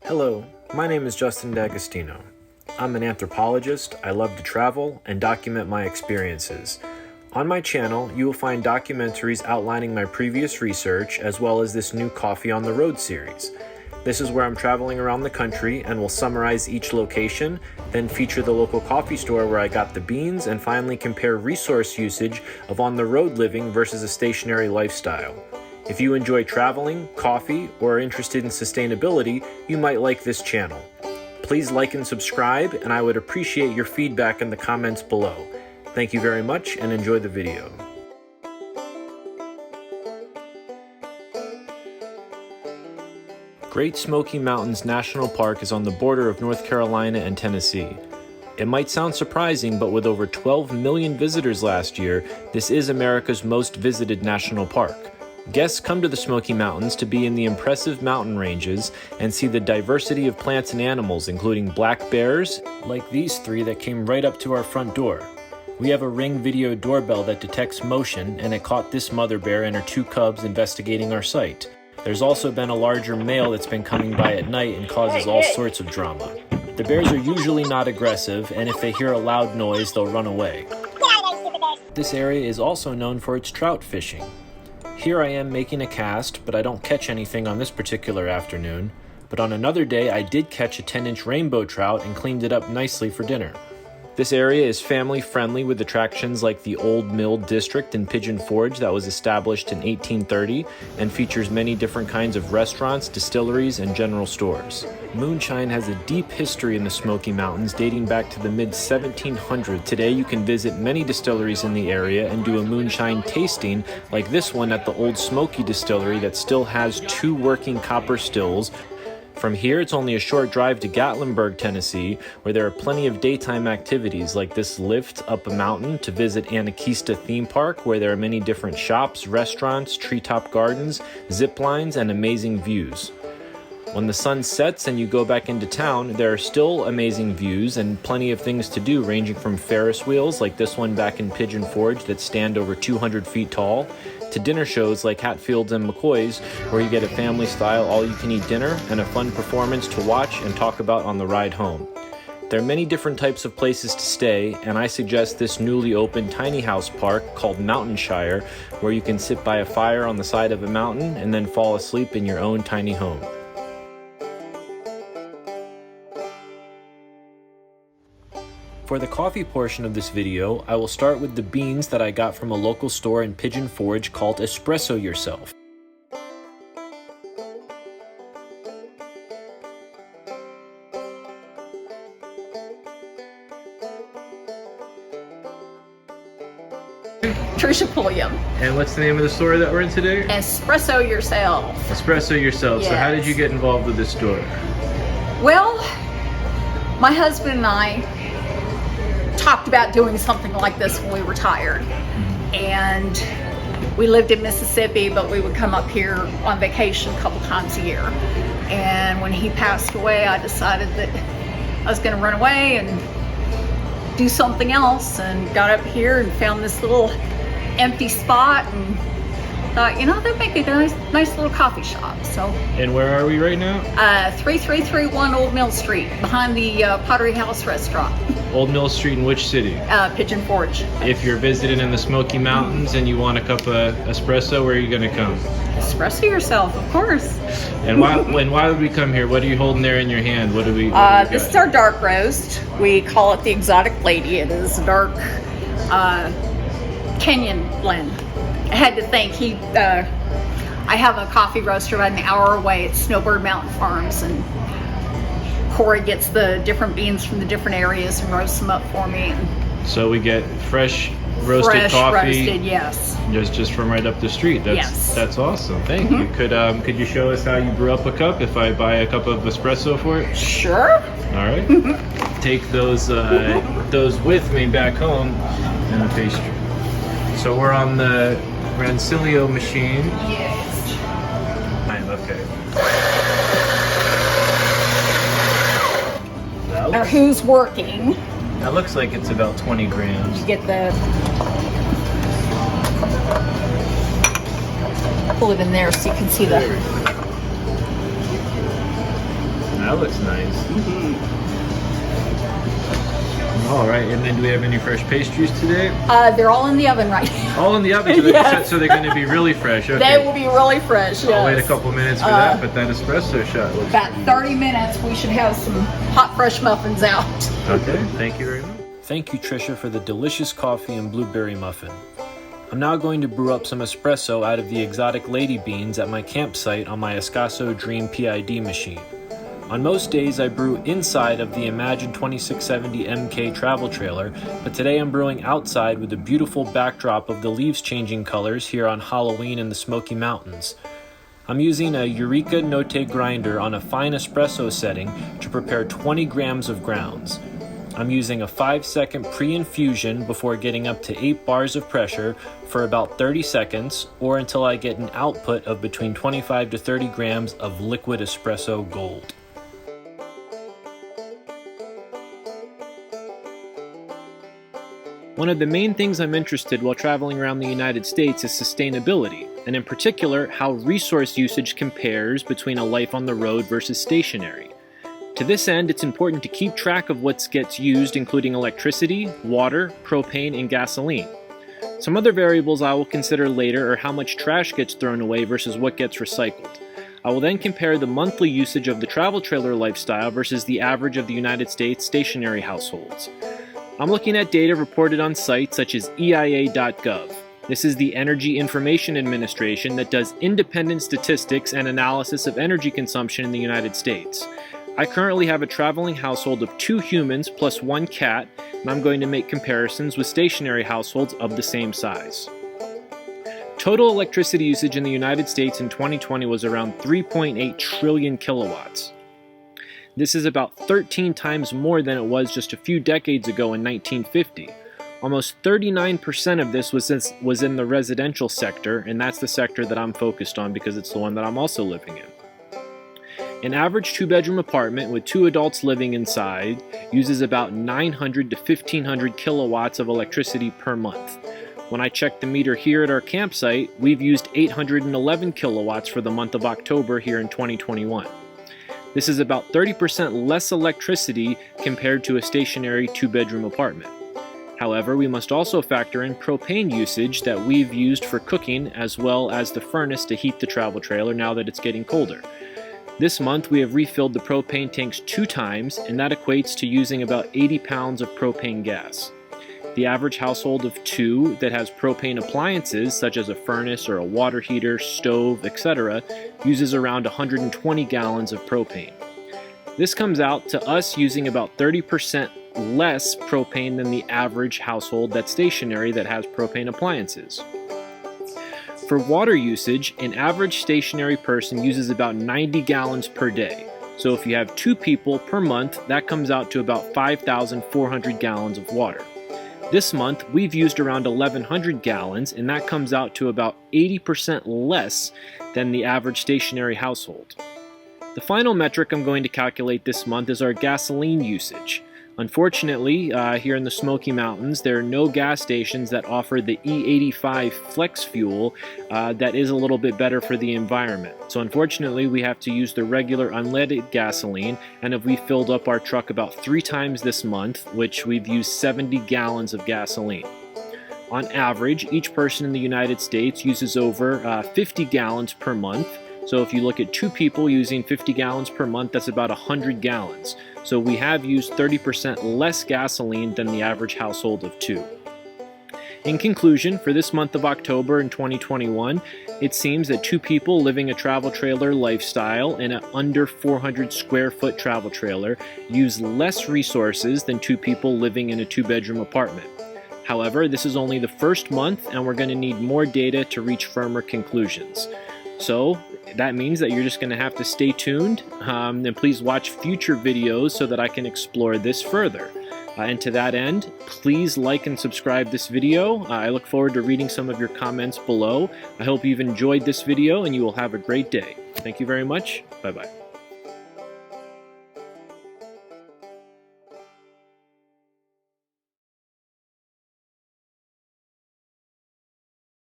Hello, my name is Justin D'Agostino. I'm an anthropologist, I love to travel, and document my experiences. On my channel, you will find documentaries outlining my previous research, as well as this new Coffee on the Road series. This is where I'm traveling around the country and will summarize each location, then feature the local coffee store where I got the beans, and finally compare resource usage of on-the-road living versus a stationary lifestyle. If you enjoy traveling, coffee, or are interested in sustainability, you might like this channel. Please like and subscribe, and I would appreciate your feedback in the comments below. Thank you very much and enjoy the video. Great Smoky Mountains National Park is on the border of North Carolina and Tennessee. It might sound surprising, but with over 12 million visitors last year, this is America's most visited national park. Guests come to the Smoky Mountains to be in the impressive mountain ranges and see the diversity of plants and animals, including black bears, like these three that came right up to our front door. We have a Ring video doorbell that detects motion, and it caught this mother bear and her two cubs investigating our site. There's also been a larger male that's been coming by at night and causes all sorts of drama. The bears are usually not aggressive, and if they hear a loud noise, they'll run away. This area is also known for its trout fishing. Here I am making a cast, but I don't catch anything on this particular afternoon. But on another day, I did catch a 10-inch rainbow trout and cleaned it up nicely for dinner. This area is family friendly with attractions like the Old Mill District in Pigeon Forge that was established in 1830 and features many different kinds of restaurants, distilleries, and general stores. Moonshine has a deep history in the Smoky Mountains dating back to the mid-1700s. Today you can visit many distilleries in the area and do a moonshine tasting like this one at the Old Smoky Distillery that still has 2 working copper stills. From here, it's only a short drive to Gatlinburg, Tennessee, where there are plenty of daytime activities like this lift up a mountain to visit Anakista Theme Park, where there are many different shops, restaurants, treetop gardens, zip lines, and amazing views. When the sun sets and you go back into town, there are still amazing views and plenty of things to do, ranging from Ferris wheels like this one back in Pigeon Forge that stand over 200 feet tall, to dinner shows like Hatfield's and McCoy's, where you get a family-style all-you-can-eat dinner and a fun performance to watch and talk about on the ride home. There are many different types of places to stay, and I suggest this newly opened tiny house park called Mountainshire, where you can sit by a fire on the side of a mountain and then fall asleep in your own tiny home. For the coffee portion of this video, I will start with the beans that I got from a local store in Pigeon Forge called Espresso Yourself. Trisha Pulliam. And what's the name of the store that we're in today? Espresso Yourself. Espresso Yourself. Yes. So how did you get involved with this store? Well, my husband and I talked about doing something like this when we retired. And we lived in Mississippi, but we would come up here on vacation a couple times a year. And when he passed away, I decided that I was going to run away and do something else, and got up here and found this little empty spot and thought, you know, that'd make a nice little coffee shop. So. And where are we right now? 3331 Old Mill Street, behind the Pottery House restaurant. Old Mill Street in which city? Pigeon Forge. If you're visiting in the Smoky Mountains and you want a cup of espresso, where are you going to come? Espresso Yourself, of course. And why would we come here? What are you holding there in your hand? What do we This is our dark roast. We call it the Exotic Lady. It is a dark Kenyan blend. I had to think, I have a coffee roaster about an hour away at Snowbird Mountain Farms, and Corey gets the different beans from the different areas and roasts them up for me. So we get fresh roasted coffee. Roasted, yes. Just from right up the street. That's awesome. Thank you. Could you show us how you brew up a cup if I buy a cup of espresso for it? Sure. All right. Take those with me back home in the pastry. So we're on the Rancilio machine. Yes. Okay. Now who's working? That looks like it's about 20 grams. You get the pull it in there so you can see the. That looks nice. Mm-hmm. All right, and then do we have any fresh pastries today? They're all in the oven right now. All in the oven, so they're, Yes. so they're going to be really fresh. Okay. They will be really fresh, yes. I'll wait a couple minutes for that, but that espresso shot looks About 30 minutes, we should have some hot, fresh muffins out. Okay, thank you very much. Thank you, Trisha, for the delicious coffee and blueberry muffin. I'm now going to brew up some espresso out of the exotic lady beans at my campsite on my Espresso Dream PID machine. On most days, I brew inside of the Imagine 2670 MK travel trailer, but today I'm brewing outside with the beautiful backdrop of the leaves changing colors here on Halloween in the Smoky Mountains. I'm using a Eureka Note grinder on a fine espresso setting to prepare 20 grams of grounds. I'm using a 5-second pre-infusion before getting up to 8 bars of pressure for about 30 seconds, or until I get an output of between 25 to 30 grams of liquid espresso gold. One of the main things I'm interested while traveling around the United States is sustainability, and in particular, how resource usage compares between a life on the road versus stationary. To this end, it's important to keep track of what gets used, including electricity, water, propane, and gasoline. Some other variables I will consider later are how much trash gets thrown away versus what gets recycled. I will then compare the monthly usage of the travel trailer lifestyle versus the average of the United States stationary households. I'm looking at data reported on sites such as EIA.gov. This is the Energy Information Administration that does independent statistics and analysis of energy consumption in the United States. I currently have a traveling household of 2 humans plus 1 cat, and I'm going to make comparisons with stationary households of the same size. Total electricity usage in the United States in 2020 was around 3.8 trillion kilowatts. This is about 13 times more than it was just a few decades ago in 1950. Almost 39% of this was in the residential sector, and that's the sector that I'm focused on because it's the one that I'm also living in. An average 2-bedroom apartment with 2 adults living inside uses about 900 to 1500 kilowatts of electricity per month. When I checked the meter here at our campsite, we've used 811 kilowatts for the month of October here in 2021. This is about 30% less electricity compared to a stationary 2-bedroom apartment. However, we must also factor in propane usage that we've used for cooking, as well as the furnace to heat the travel trailer now that it's getting colder. This month we have refilled the propane tanks 2 times, and that equates to using about 80 pounds of propane gas. The average household of 2 that has propane appliances, such as a furnace or a water heater, stove, etc., uses around 120 gallons of propane. This comes out to us using about 30% less propane than the average household that's stationary that has propane appliances. For water usage, an average stationary person uses about 90 gallons per day. So if you have 2 people per month, that comes out to about 5,400 gallons of water. This month, we've used around 1,100 gallons, and that comes out to about 80% less than the average stationary household. The final metric I'm going to calculate this month is our gasoline usage. Unfortunately, here in the Smoky Mountains, there are no gas stations that offer the E85 flex fuel that is a little bit better for the environment. So unfortunately, we have to use the regular unleaded gasoline, and we filled up our truck about 3 times this month, which we've used 70 gallons of gasoline. On average, each person in the United States uses over 50 gallons per month. So if you look at 2 people using 50 gallons per month, that's about 100 gallons. So we have used 30% less gasoline than the average household of 2. In conclusion, for this month of October in 2021, it seems that 2 people living a travel trailer lifestyle in an under 400 square foot travel trailer use less resources than 2 people living in a 2-bedroom apartment. However, this is only the first month, and we're going to need more data to reach firmer conclusions. So that means that you're just going to have to stay tuned, and please watch future videos so that I can explore this further. And to that end, please like and subscribe this video. I look forward to reading some of your comments below. I hope you've enjoyed this video and you will have a great day. Thank you very much. Bye-bye.